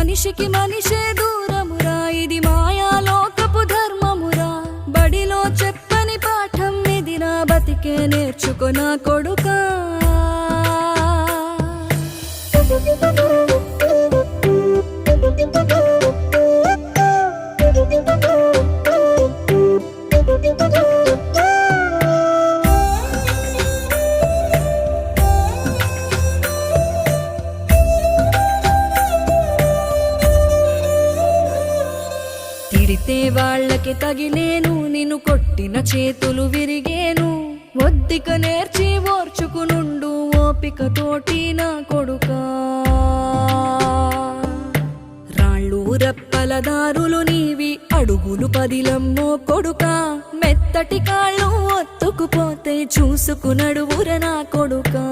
మనిషికి మనిషే దూరమురా, ఇది మాయాలోకపు ధర్మమురా. బడిలో చెప్పని పాఠం ఇది, నా బతికే నేర్చుకో నా కొడుకా. తిడితే వాళ్ళకి తగిలేను, నిన్ను కొట్టిన చేతులు విరిగేను. ఒద్దిక నేర్చి ఓర్చుకునుండు ఓపిక తోటి నా కొడుకా. రాళ్ళు రెప్పల దారులు నీవి, అడుగులు పదిలమ్మో కొడుకా. మెత్తటి కాళ్ళు ఒత్తుకుపోతే చూసుకునడువుర నా కొడుకా.